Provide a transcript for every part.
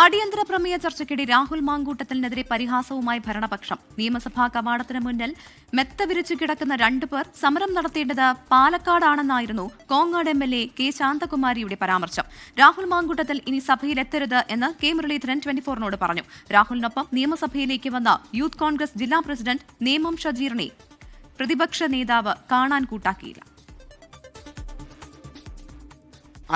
അടിയന്തര പ്രമേയ ചർച്ചയ്ക്കിടെ രാഹുൽ മാങ്കൂട്ടത്തിനെതിരെ പരിഹാസവുമായി ഭരണപക്ഷം. നിയമസഭാ കവാടത്തിന് മുന്നിൽ മെത്ത വിരിച്ചു കിടക്കുന്ന രണ്ടുപേർ സമരം നടത്തേണ്ടത് പാലക്കാടാണെന്നായിരുന്നു കോങ്ങാട് MLA കെ ശാന്തകുമാരിയുടെ പരാമർശം. രാഹുൽ മാങ്കൂട്ടത്തിൽ ഇനി സഭയിലെത്തരുത് എന്ന് കെ മുരളീധരൻ 24നോട് പറഞ്ഞു. രാഹുലിനൊപ്പം നിയമസഭയിലേക്ക് വന്ന യൂത്ത് കോൺഗ്രസ് ജില്ലാ പ്രസിഡന്റ് നേമം ഷജീറിനെ പ്രതിപക്ഷ നേതാവ് കാണാൻ കൂട്ടാക്കിയില്ല.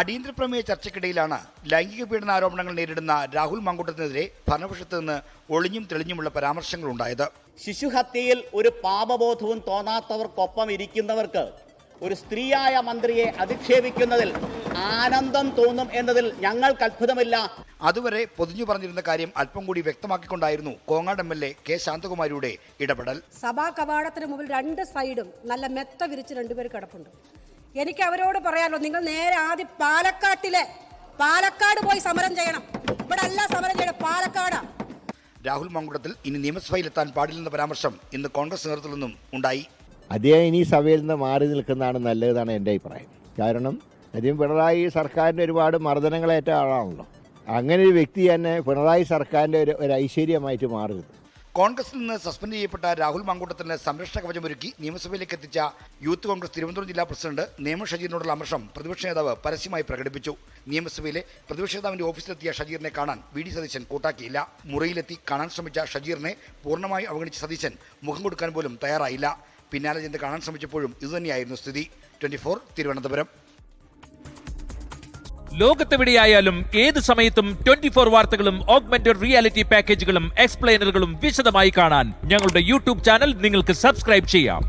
അടിയന്തര പ്രമേയ ചർച്ചയ്ക്കിടയിലാണ് ലൈംഗിക പീഡന ആരോപണങ്ങൾ നേരിടുന്ന രാഹുൽ മാങ്കൂട്ടത്തിനെതിരെ ഭരണപക്ഷത്ത് നിന്ന് ഒളിഞ്ഞും തെളിഞ്ഞുമുള്ള പരാമർശങ്ങളുണ്ടായത്. ശിശുഹത്യയിൽ ഒരു പാപബോധവും തോന്നാത്തവർക്കൊപ്പം ഇരിക്കുന്നവർക്ക് ഒരു സ്ത്രീയായ മന്ത്രിയെ അധിക്ഷേപിക്കുന്നതിൽ ആനന്ദം തോന്നും എന്നതിൽ ഞങ്ങൾക്ക് അത്ഭുതമില്ല. അതുവരെ പൊതിഞ്ഞു പറഞ്ഞിരുന്ന കാര്യം അല്പം കൂടി വ്യക്തമാക്കിക്കൊണ്ടായിരുന്നു കോങ്ങാട് MLA കെ ശാന്തകുമാരിയുടെ ഇടപെടൽ. സഭാ കവാടത്തിന് മുമ്പിൽ രണ്ട് സൈഡും നല്ല മെത്ത വിരിച്ച് രണ്ടുപേർ കിടപ്പുണ്ട്. എനിക്ക് അവരോട് പറയാലോ, നിങ്ങൾ നേരെ ആദ്യം പാലക്കാട് പോയി സമരം ചെയ്യണം. ഇവിടെ അല്ല സമരം ചെയ്യണം, പാലക്കാടാ. രാഹുൽ മാങ്കൂട്ടത്തിൽ ഇനി നിയമസഭയിലെത്താൻ പാടില്ലെന്ന പരാമർശം ഇന്ന് കോൺഗ്രസ് നേതൃത്വത്തിൽ നിന്നും ഉണ്ടായി. അദ്ദേഹം ഇനി സഭയിൽ നിന്ന് മാറി നിൽക്കുന്നതാണ് നല്ലതാണ് എൻ്റെ അഭിപ്രായം. കാരണം അദ്ദേഹം പിണറായി സർക്കാരിൻ്റെ ഒരുപാട് മർദ്ദനങ്ങളേറ്റ ആളാണല്ലോ. അങ്ങനെ ഒരു വ്യക്തി തന്നെ പിണറായി സർക്കാരിൻ്റെ ഒരു ഐശ്വര്യമായിട്ട് മാറുന്നത്. കോൺഗ്രസിൽ നിന്ന് സസ്പെൻഡ് ചെയ്യപ്പെട്ട രാഹുൽ മാങ്കൂട്ടത്തിന് സംരക്ഷണ കവചമൊരുക്കി നിയമസഭയിലേക്ക് എത്തിച്ച യൂത്ത് കോൺഗ്രസ് തിരുവനന്തപുരം ജില്ലാ പ്രസിഡന്റ് നേമം ഷജീറിനോടുള്ള അമർഷം പ്രതിപക്ഷ നേതാവ് പരസ്യമായി പ്രകടിപ്പിച്ചു. നിയമസഭയിലെ പ്രതിപക്ഷ നേതാവിന്റെ ഓഫീസിലെത്തിയ ഷജീറിനെ കാണാൻ VD സതീശൻ കൂട്ടാക്കിയില്ല. മുറിയിലെത്തി കാണാൻ ശ്രമിച്ച ഷജീറിനെ പൂർണ്ണമായി അവഗണിച്ച സതീശൻ മുഖം കൊടുക്കാൻ പോലും തയ്യാറായില്ല. പിന്നാലെ ചെന്ന് കാണാൻ ശ്രമിച്ചപ്പോഴും ഇതുതന്നെയായിരുന്നു സ്ഥിതി. 24 തിരുവനന്തപുരം. ലോകത്തെവിടെയായാലും ഏത് സമയത്തും 24 വാർത്തകളും ഓഗ്മെന്റഡ് റിയാലിറ്റി പാക്കേജുകളും എക്സ്പ്ലെയിനറുകളും വിശദമായി കാണാൻ ഞങ്ങളുടെ YouTube ചാനൽ നിങ്ങൾക്ക് സബ്സ്ക്രൈബ് ചെയ്യാം.